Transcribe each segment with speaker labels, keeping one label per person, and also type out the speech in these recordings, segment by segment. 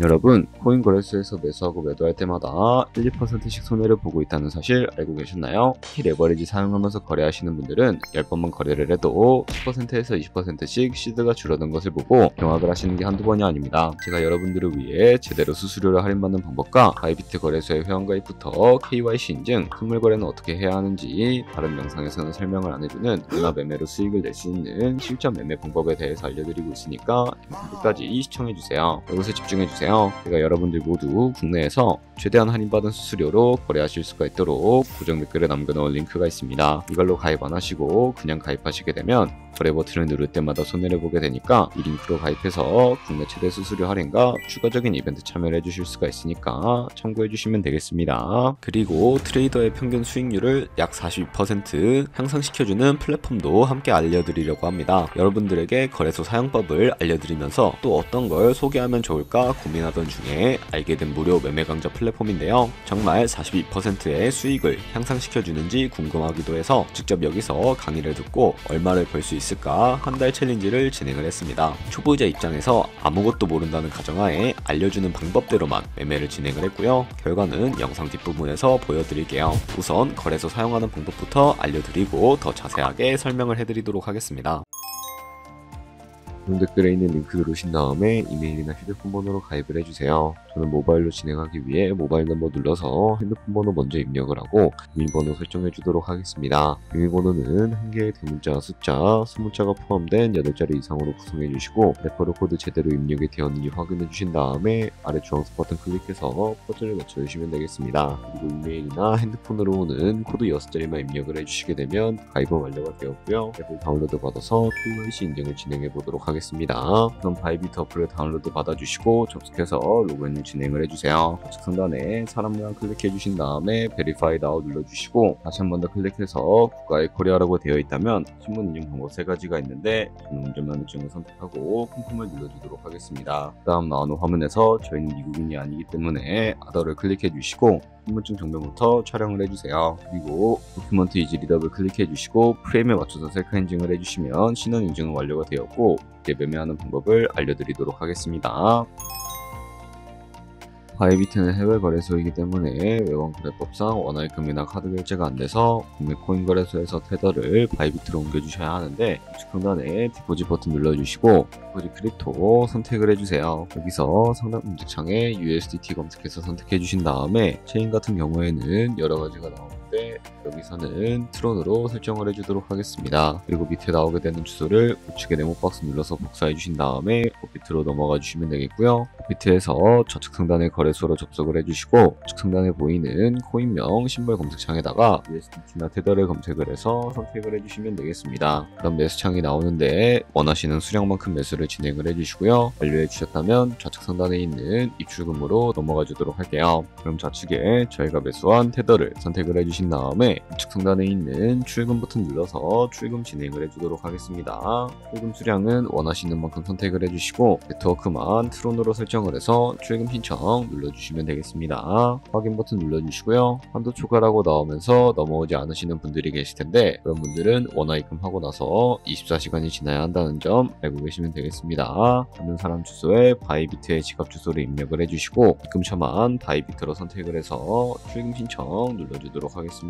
Speaker 1: 여러분, 코인 거래소에서 매수하고 매도할 때마다 1, 2%씩 손해를 보고 있다는 사실 알고 계셨나요? 키 레버리지 사용하면서 거래하시는 분들은 10번만 거래를 해도 10%에서 20%씩 시드가 줄어든 것을 보고 경악을 하시는 게 한두 번이 아닙니다. 제가 여러분들을 위해 제대로 수수료를 할인받는 방법과 바이비트 거래소의 회원가입부터 KYC 인증, 선물 거래는 어떻게 해야 하는지 다른 영상에서는 설명을 안 해주는 누나 매매로 수익을 낼 수 있는 실전 매매 방법에 대해서 알려드리고 있으니까 영상 끝까지 시청해주세요. 이것에 집중해주세요. 제가 여러분들 모두 국내에서 최대한 할인받은 수수료로 거래하실 수가 있도록 고정 댓글에 남겨놓은 링크가 있습니다. 이걸로 가입 안 하시고 그냥 가입하시게 되면 거래 버튼을 누를 때마다 손해를 보게 되니까 이 링크로 가입해서 국내 최대 수수료 할인과 추가적인 이벤트 참여를 해주실 수가 있으니까 참고해주시면 되겠습니다. 그리고 트레이더의 평균 수익률을 약 42% 향상시켜주는 플랫폼도 함께 알려드리려고 합니다. 여러분들에게 거래소 사용법을 알려드리면서 또 어떤 걸 소개하면 좋을까 고민하던 중에 알게 된 무료 매매 강좌 플랫폼인데요. 정말 42%의 수익을 향상시켜주는지 궁금하기도 해서 직접 여기서 강의를 듣고 얼마를 벌 수 있을까 한 달 챌린지를 진행을 했습니다. 초보자 입장에서 아무것도 모른다는 가정하에 알려주는 방법대로만 매매를 진행을 했고요. 결과는 영상 뒷부분에서 보여드릴게요. 우선 거래소 사용하는 방법부터 알려드리고 더 자세하게 설명을 해드리도록 하겠습니다. 댓글에 있는 링크 누르신 다음에 이메일이나 휴대폰 번호로 가입을 해주세요. 저는 모바일로 진행하기 위해 모바일 넘버 눌러서 핸드폰 번호 먼저 입력을 하고 비밀번호 설정해 주도록 하겠습니다. 비밀번호는 한 개의 대문자, 숫자, 수문자가 포함된 8자리 이상으로 구성해 주시고 레퍼럴 코드 제대로 입력이 되었는지 확인해 주신 다음에 아래 주황색 버튼 클릭해서 퍼즐을 맞춰 주시면 되겠습니다. 그리고 이메일이나 핸드폰으로 오는 코드 6자리만 입력을 해주시게 되면 가입은 완료가 되었고요. 앱을 다운로드 받아서 KYC 인증을 진행해 보도록 하겠습니다. 그럼 바이비트 어플을 다운로드 받아주시고 접속해서 로그인 진행을 해주세요. 좌측 상단에 사람 모양 클릭해 주신 다음에 Verify Now 눌러주시고 다시 한 번 더 클릭해서 국가의 코리아라고 되어 있다면 신분 인증 방법 3가지가 있는데 저는 운전면허증을 선택하고 컨펌을 눌러주도록 하겠습니다. 그 다음 나오는 화면에서 저희는 미국인이 아니기 때문에 아더를 클릭해 주시고 신분증 정보부터 촬영을 해주세요. 그리고 도큐먼트 이지 리더블 클릭해 주시고 프레임에 맞춰서 셀카 인증을 해주시면 신원 인증은 완료가 되었고 이제 매매하는 방법을 알려드리도록 하겠습니다. 바이비트는 해외 거래소이기 때문에 외환 거래법상 원화의 금이나 카드 결제가 안 돼서 국내 코인 거래소에서 테더를 바이비트로 옮겨주셔야 하는데 우측 상단에 디포짓 버튼 눌러주시고 디포짓 크립토 선택을 해주세요. 여기서 상단 검색창에 USDT 검색해서 선택해 주신 다음에 체인 같은 경우에는 여러 가지가 나오는데 여기서는 트론으로 설정을 해주도록 하겠습니다. 그리고 밑에 나오게 되는 주소를 우측에 네모 박스 눌러서 복사해 주신 다음에 버비트로 넘어가 주시면 되겠고요. 버비트에서 좌측 상단에 거래소로 접속을 해주시고 우측 상단에 보이는 코인명 심벌 검색창에다가 USDT나 테더를 검색을 해서 선택을 해주시면 되겠습니다. 그럼 매수창이 나오는데 원하시는 수량만큼 매수를 진행을 해주시고요. 완료해 주셨다면 좌측 상단에 있는 입출금으로 넘어가 주도록 할게요. 그럼 좌측에 저희가 매수한 테더를 선택을 해주신 다음에 우측 상단에 있는 출금 버튼 눌러서 출금 진행을 해주도록 하겠습니다. 출금 수량은 원하시는 만큼 선택을 해주시고 네트워크만 트론으로 설정을 해서 출금 신청 눌러주시면 되겠습니다. 확인 버튼 눌러주시고요. 한도 초과라고 나오면서 넘어오지 않으시는 분들이 계실 텐데 그런 분들은 원화 입금하고 나서 24시간이 지나야 한다는 점 알고 계시면 되겠습니다. 받는 사람 주소에 바이비트의 지갑 주소를 입력을 해주시고 입금처만 바이비트로 선택을 해서 출금 신청 눌러주도록 하겠습니다.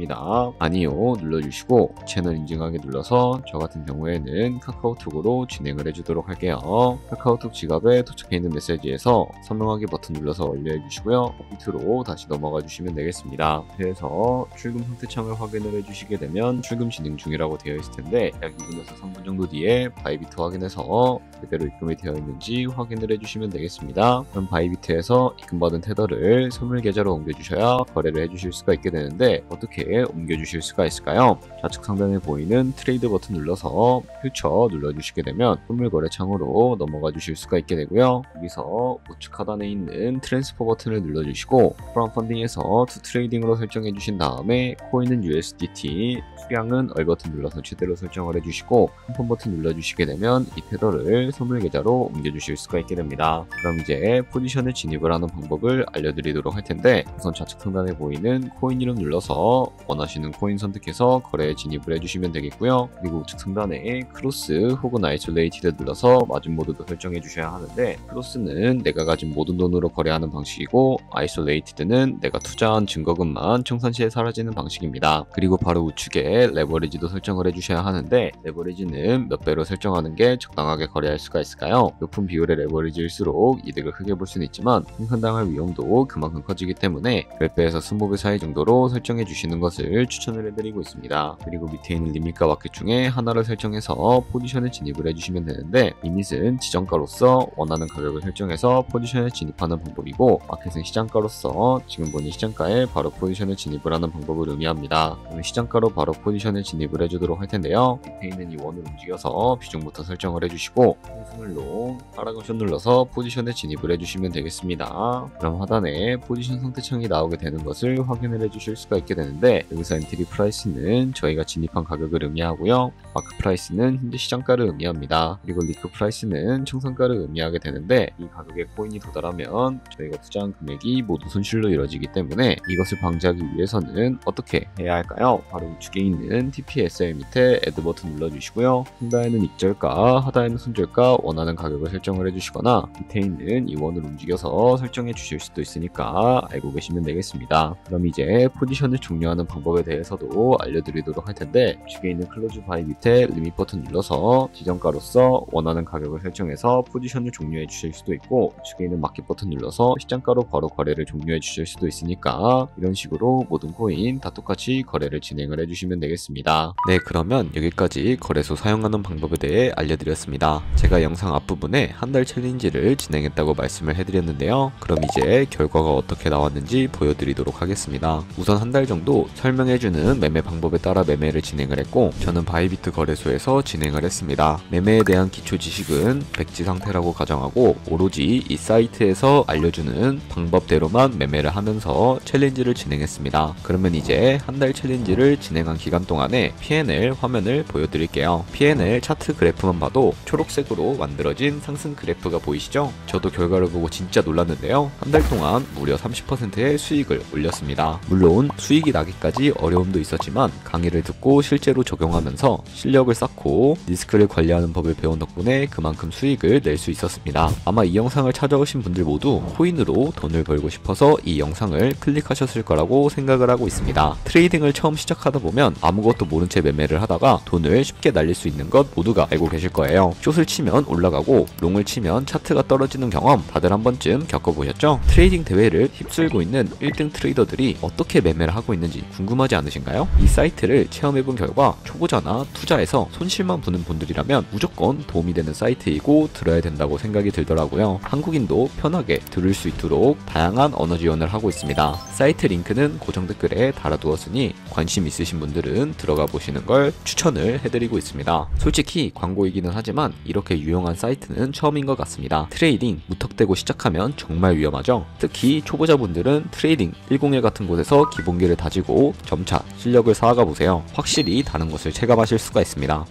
Speaker 1: 아니요 눌러주시고 채널 인증하기 눌러서 저 같은 경우에는 카카오톡으로 진행을 해주도록 할게요. 카카오톡 지갑에 도착해 있는 메시지에서 선명하기 버튼 눌러서 완료해 주시고요. 바이비트로 다시 넘어가 주시면 되겠습니다. 그래서 출금 상태 창을 확인을 해주시게 되면 출금 진행 중이라고 되어 있을 텐데 약 2분에서 3분 정도 뒤에 바이비트 확인해서 그대로 입금이 되어 있는지 확인을 해주시면 되겠습니다. 그럼 바이비트에서 입금받은 테더를 선물 계좌로 옮겨주셔야 거래를 해주실 수가 있게 되는데 어떻게 옮겨주실 수가 있을까요? 좌측 상단에 보이는 트레이드 버튼 눌러서 퓨처 눌러주시게 되면 선물 거래 창으로 넘어가 주실 수가 있게 되고요. 여기서 우측 하단에 있는 트랜스퍼 버튼을 눌러주시고 프롬 펀딩에서 투 트레이딩으로 설정해 주신 다음에 코인은 USDT, 수량은 얼 버튼 눌러서 최대로 설정을 해주시고 컨펌 버튼 눌러주시게 되면 이 테더를 선물 계좌로 옮겨주실 수가 있게 됩니다. 그럼 이제 포지션에 진입을 하는 방법을 알려드리도록 할 텐데 우선 좌측 상단에 보이는 코인 이름 눌러서 눌러서 원하시는 코인 선택해서 거래에 진입을 해주시면 되겠고요. 그리고 우측 상단에 크로스 혹은 아이솔레이티드 눌러서 마진 모드도 설정해 주셔야 하는데, 크로스는 내가 가진 모든 돈으로 거래하는 방식이고 아이솔레이티드는 내가 투자한 증거금만 청산 시에 사라지는 방식입니다. 그리고 바로 우측에 레버리지도 설정을 해주셔야 하는데, 레버리지는 몇 배로 설정하는 게 적당하게 거래할 수가 있을까요? 높은 비율의 레버리지일수록 이득을 크게 볼 수는 있지만 생산당할 위험도 그만큼 커지기 때문에 10배에서 20배 사이 정도로 설정해 주시는 것을 추천을 해드리고 있습니다. 그리고 밑에 있는 리밋과 마켓 중에 하나를 설정해서 포지션에 진입을 해주시면 되는데, 리밋은 지정가로서 원하는 가격을 설정해서 포지션에 진입하는 방법이고, 마켓은 시장가로서 지금 보는 시장가에 바로 포지션에 진입을 하는 방법을 의미합니다. 그럼 시장가로 바로 포지션에 진입을 해주도록 할 텐데요. 밑에 있는 이 원을 움직여서 비중부터 설정을 해주시고 승을로 하락을 눌러서 포지션에 진입을 해주시면 되겠습니다. 그럼 하단에 포지션 상태창이 나오게 되는 것을 확인을 해주실 수가 있게 되는데, 여기서 엔트리 프라이스는 저희가 진입한 가격을 의미하고요, 마크 프라이스는 현재 시장가를 의미합니다. 그리고 리크 프라이스는 청산가를 의미하게 되는데, 이 가격에 코인이 도달하면 저희가 투자한 금액이 모두 손실로 이루어지기 때문에 이것을 방지하기 위해서는 어떻게 해야 할까요? 바로 우측에 있는 TPSL 밑에 애드 버튼 눌러주시고요, 상단에는 익절가, 하단에는 손절가 원하는 가격을 설정을 해주시거나 밑에 있는 이 원을 움직여서 설정해 주실 수도 있으니까 알고 계시면 되겠습니다. 그럼 이제 포지션을 종료하는 방법에 대해서도 알려드리도록 할 텐데, 우측에 있는 클로즈 바이 밑에 리밋 버튼 눌러서 지정가로서 원하는 가격을 설정해서 포지션을 종료해 주실 수도 있고, 우측에 있는 마켓 버튼 눌러서 시장가로 바로 거래를 종료해 주실 수도 있으니까 이런 식으로 모든 코인 다 똑같이 거래를 진행을 해주시면 되겠습니다. 네, 그러면 여기까지 거래소 사용하는 방법에 대해 알려드렸습니다. 제가 영상 앞부분에 한 달 챌린지를 진행했다고 말씀을 해드렸는데요. 그럼 이제 결과가 어떻게 나왔는지 보여드리도록 하겠습니다. 우선 한 달 정도 설명해주는 매매 방법에 따라 매매를 진행을 했고, 저는 바이비트 거래소에서 진행을 했습니다. 매매에 대한 기초 지식은 백지 상태라고 가정하고 오로지 이 사이트에서 알려주는 방법대로만 매매를 하면서 챌린지를 진행했습니다. 그러면 이제 한 달 챌린지를 진행한 기간 동안에 P&L 화면을 보여드릴게요. P&L 차트 그래프만 봐도 초록색으로 만들어진 상승 그래프가 보이시죠? 저도 결과를 보고 진짜 놀랐는데요. 한 달 동안 무려 30%의 수익을 올렸습니다. 물론 수익이 나기까지 어려움도 있었지만 강의를 듣고 실제로 적용하면서 실력을 쌓고 리스크를 관리하는 법을 배운 덕분에 그만큼 수익을 낼 수 있었습니다. 아마 이 영상을 찾아오신 분들 모두 코인으로 돈을 벌고 싶어서 이 영상을 클릭하셨을 거라고 생각을 하고 있습니다. 트레이딩을 처음 시작하다 보면 아무것도 모른 채 매매를 하다가 돈을 쉽게 날릴 수 있는 것 모두가 알고 계실 거예요. 숏을 치면 올라가고 롱을 치면 차트가 떨어지는 경험 다들 한 번쯤 겪어보셨죠? 트레이딩 대회를 휩쓸고 있는 1등 트레이더들이 어떻게 매매를 하고 있는지 궁금하지 않으신가요? 이 사이트를 체험해본 결과 초보자나 투자에서 손실만 보는 분들이라면 무조건 도움이 되는 사이트이고 들어야 된다고 생각이 들더라고요. 한국인도 편하게 들을 수 있도록 다양한 언어 지원을 하고 있습니다. 사이트 링크는 고정 댓글에 달아두었으니 관심 있으신 분들은 들어가 보시는 걸 추천을 해드리고 있습니다. 솔직히 광고이기는 하지만 이렇게 유용한 사이트는 처음인 것 같습니다. 트레이딩 무턱대고 시작하면 정말 위험하죠. 특히 초보자분들은 트레이딩 101 같은 곳에서 기본기를 다지고 점차 실력을 쌓아가 보세요. 확실히 다른 것을 체감하실 수가 있습니다.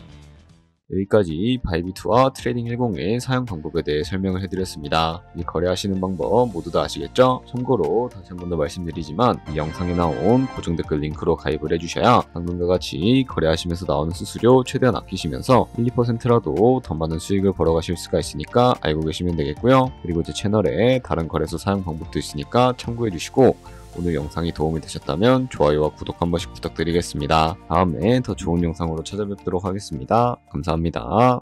Speaker 1: 여기까지 바이비트와 트레이딩 101 사용 방법에 대해 설명을 해드렸습니다. 이 거래하시는 방법 모두 다 아시겠죠? 참고로 다시 한 번 더 말씀드리지만 이 영상에 나온 고정 댓글 링크로 가입을 해주셔야 방금과 같이 거래하시면서 나오는 수수료 최대한 아끼시면서 1, 2%라도 더 많은 수익을 벌어가실 수가 있으니까 알고 계시면 되겠고요. 그리고 제 채널에 다른 거래소 사용 방법도 있으니까 참고해주시고, 오늘 영상이 도움이 되셨다면 좋아요와 구독 한 번씩 부탁드리겠습니다. 다음에 더 좋은 영상으로 찾아뵙도록 하겠습니다. 감사합니다.